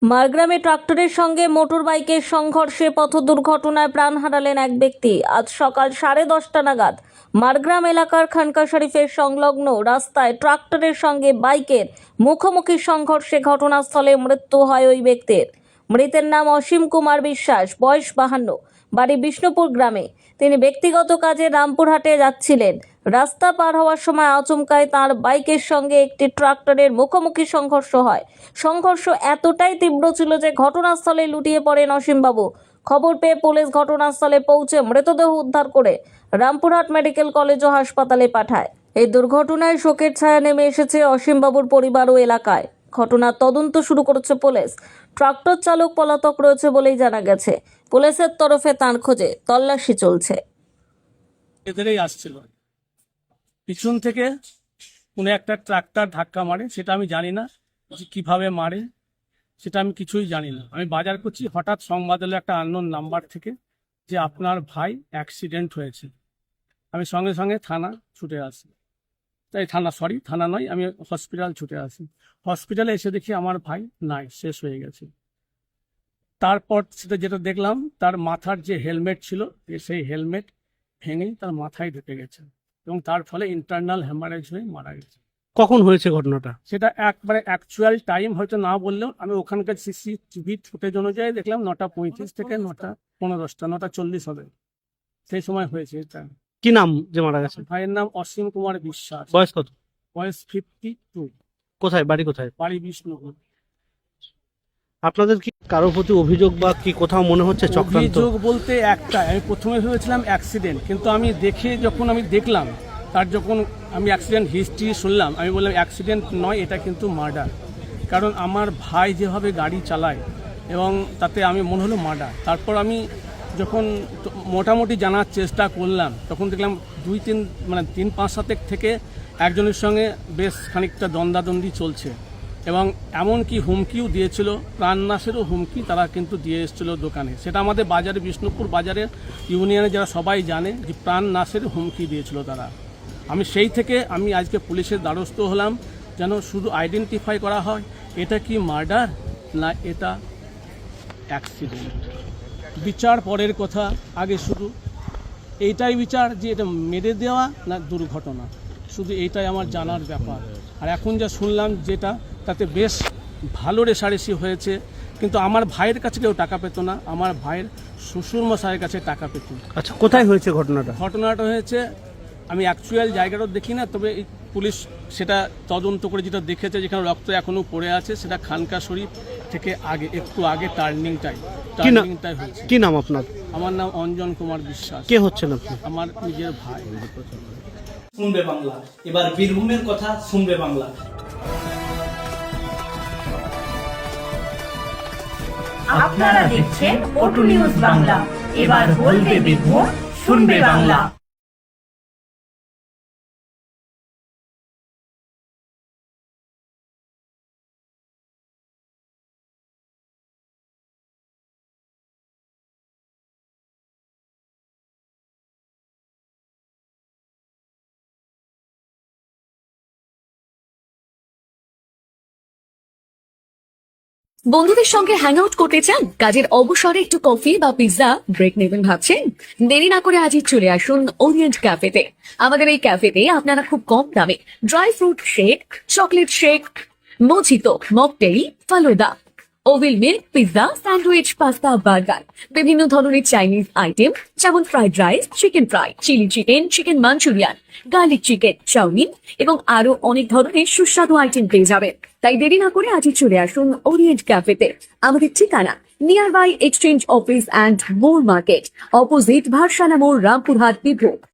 মারগ্রামে ট্রাক্টরের সঙ্গে মোটর বাইকের সংঘর্ষে পথ দুর্ঘটনায় প্রাণ হারালেন এক ব্যক্তি। আজ সকাল 10:30 নাগাদ মারগ্রাম এলাকার খানকা শরীফের সংলগ্ন রাস্তায় ট্রাক্টরের সঙ্গে বাইকের মুখোমুখি সংঘর্ষে ঘটনাস্থলে মৃত্যু হয় ওই ব্যক্তির। মৃতের নাম অসীম কুমার বিশ্বাস, বয়স 52, বাড়ি বিষ্ণুপুর গ্রামে। তিনি ব্যক্তিগত কাজে রামপুরহাটে যাচ্ছিলেন। রাস্তা পার হওয়ার সময় আচমকায় তার বাইকের সঙ্গে একটি ট্রাক্টরের মুখোমুখি সংঘর্ষ হয়। সংঘর্ষ এতটাই তীব্র ছিল যে ঘটনাস্থলে লুটিয়ে পড়েন অসীমবাবু। খবর পেয়ে পুলিশ ঘটনাস্থলে পৌঁছে মৃতদেহ উদ্ধার করে রামপুরহাট মেডিকেল কলেজ ও হাসপাতালে পাঠায়। এই দুর্ঘটনায় শোকের ছায়া নেমে এসেছে অসীমবাবুর পরিবার ও এলাকায়। ঘটনার তদন্ত শুরু করেছে পুলিশ। ট্রাক্টর চালক পলাতক রয়েছে বলেই জানা গেছে। পুলিশের তরফে তার খোঁজে তল্লাশি চলছে। এদেরই আসছিল, পিছন থেকে কোনো একটা ট্রাক্টর ধাক্কা মারে, সেটা আমি জানি না যে কিভাবে মারে, সেটা আমি কিছুই জানি না। আমি বাজার করছি, হঠাৎ সংবাদ এলো একটা আননোন নাম্বার থেকে যে আপনার ভাই অ্যাক্সিডেন্ট হয়েছে। আমি সঙ্গে সঙ্গে থানা ছুটে আসি, থানা নয়, আমি হসপিটাল ছুটে আসি। হসপিটালে এসে দেখি আমার ভাই নাই, শেষ হয়ে গেছে। তারপর সেটা যেটা দেখলাম, তার মাথার যে হেলমেট ছিল, সেই হেলমেট ভেঙে তার মাথায় ঢুকে গেছে এবং তার ফলে ইন্টারনাল হ্যামারেজ হয়ে মারা গেছে। কখন হয়েছে ঘটনাটা? সেটা একবারে অ্যাকচুয়াল টাইম হয়তো না বললেও আমি ওখানকার সিসিটিভি ফুটেজ অনুযায়ী দেখলাম 9:35 থেকে 9:15, 9:40 হবে, সেই সময় হয়েছে। এটা কি নাম যে মারা গেছে? ভাইয়ের নাম অসীম কুমার বিশ্বাস, বয়স কত? বয়স 52, কোথায় বাড়ি, কোথায়? বাড়ি বিষ্ণুপুর। আপনাদের কি কারো প্রতি অভিযোগ বা কি কোথাও মনে হচ্ছে চক্রান্ত? অভিযোগ বলতে একটা, আমি প্রথমে ভেবেছিলাম অ্যাক্সিডেন্ট, কিন্তু আমি যখন দেখলাম তার, যখন আমি অ্যাক্সিডেন্ট হিস্ট্রি শুনলাম, আমি বললাম অ্যাক্সিডেন্ট নয়, এটা কিন্তু মার্ডার। কারণ আমার ভাই যেভাবে গাড়ি চালায় এবং তাতে আমি মনে হলো মার্ডার। তারপর আমি যখন মোটামুটি জানার চেষ্টা করলাম, তখন দেখলাম 3-5 থেকে একজনের সঙ্গে বেশ খানিকটা দ্বন্দ্বাদ্বন্দ্বি চলছে এবং এমনকি হুমকিও দিয়েছিল, প্রাণনাশেরও হুমকি তারা কিন্তু দিয়ে এসেছিল দোকানে। সেটা আমাদের বাজারে, বিষ্ণুপুর বাজারের ইউনিয়নে যারা সবাই জানে যে প্রাণনাশের হুমকি দিয়েছিল তারা। আমি সেই থেকে আজকে পুলিশের দ্বারস্থ হলাম যেন শুধু আইডেন্টিফাই করা হয় এটা কি মার্ডার না এটা অ্যাক্সিডেন্ট। বিচার পরের কথা, আগে শুধু এইটাই বিচার যে এটা মেরে দেওয়া না দুর্ঘটনা, শুধু এইটাই আমার জানার ব্যাপার। আর এখন যা শুনলাম যেটা, তাতে বেশ ভালো রেষারেষি হয়েছে, কিন্তু আমার ভাইয়ের কাছে কেউ টাকা পেত না, আমার ভাইয়ের শ্বশুরমশাইয়ের কাছে টাকা পেত। আচ্ছা, কোথায় হয়েছে ঘটনাটা? ঘটনাটা হয়েছে, আমি অ্যাকচুয়াল জায়গাটাও দেখি না, তবে এই পুলিশ সেটা তদন্ত করে যেটা দেখেছে, যেখানে রক্ত এখনও পড়ে আছে, সেটা খানকা শরীফ থেকে একটু আগে টার্নিংটাই হয়েছে। কি নাম আপনার? আমার নাম অঞ্জন কুমার বিশ্বাস। কে হচ্ছেন আপনি? আমার নিজের ভাই। শুনবে বাংলা, এবার বীরভূমের কথা শুনবে বাংলা। আপনারা দেখছেন ওটু নিউজ বাংলা, এবার বলবে বীরভূম, শুনবে বাংলা। বন্ধুদের সঙ্গে হ্যাং আউট করতে চান? কাজের অবসরে একটু কফি বা পিৎজা ব্রেক নেবেন ভাবছেন? দেরি না করে আজই চলে আসুন ওরিয়েন্ট ক্যাফেতে। আমাদের এই ক্যাফেতে আপনারা খুব কম দামে dry fruit shake, chocolate shake, mojito, mocktail, falooda, ওভিল milk, pizza, sandwich, pasta, burger, বিভিন্ন ধরনের চাইনিজ আইটেম যেমন fried rice, chicken fry, chilli chicken, chicken Manchurian, garlic chicken, chowmein এবং আরো অনেক ধরনের সুস্বাদু আইটেম পেয়ে যাবেন। তাই দেরি না করে আজই চলে আসুন ওরিয়েন্ট ক্যাফেতে। আমাদের ঠিকানা near by exchange office and more market, opposite Bharsana মোড়, রামপুরহাট, বীরভূম।